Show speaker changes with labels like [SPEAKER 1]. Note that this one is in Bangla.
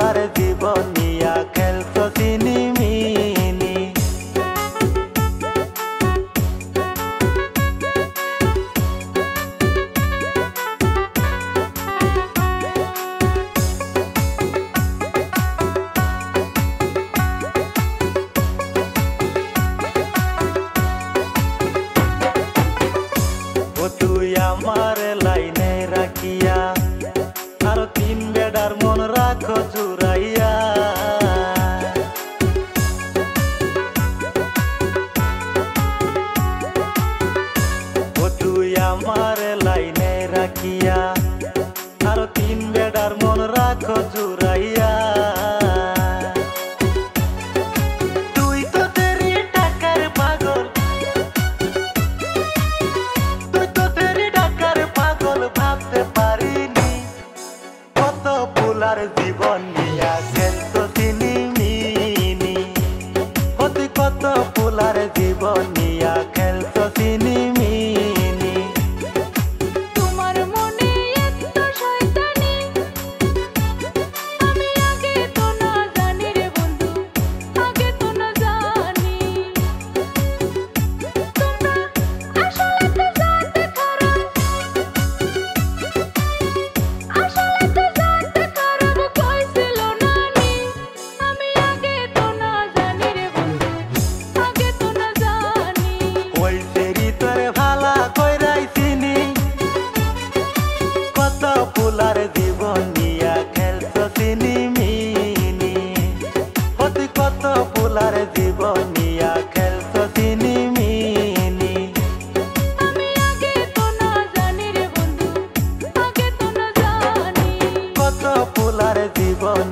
[SPEAKER 1] ফুলার জীবন নিয়া খেলছো চিনিমিনি। ও তুই আমার লাইনে রাখিয়া আরো তিন বেডার মন রাখো জুড়াইয়া। ও তুই আমার লাইনে রাখিয়া আরো তিন বেডার মন রাখো জুড়াইয়া। তুই তো তেরি টাকার পাগল, তুই তো তেরি টাকার পাগল ভাবতে পারিনি কত ফুলার জীবন নিয়া খেলছো চিনিমিনি। তুই কত ফুলার জীবন নিয়া খেলছো চিনিমিনি।
[SPEAKER 2] তোমার মনে এত শয়তানি আমি আগে তো না জানি রে বন্ধু, আগে তো না জানি। তোমরা আসলে তো জানতে খারাপ, আসলে তো জানতে খারাপ কইছিল নানি। আমি আগে তো না জানি রে বন্ধু, আগে তো না জানি।
[SPEAKER 1] ওই সেরি তোরে ভালা কইরাই চিনি কত ফুলার জীবন নিয়া খেলছো চিনিমিনি। তুই কত ফুলার জীবন নিয়া খেলছো চিনিমিনি।
[SPEAKER 2] আমি আগে তো না জানি রে বন্ধু, আগে তো না জানি।
[SPEAKER 1] কত ফুলার জীবন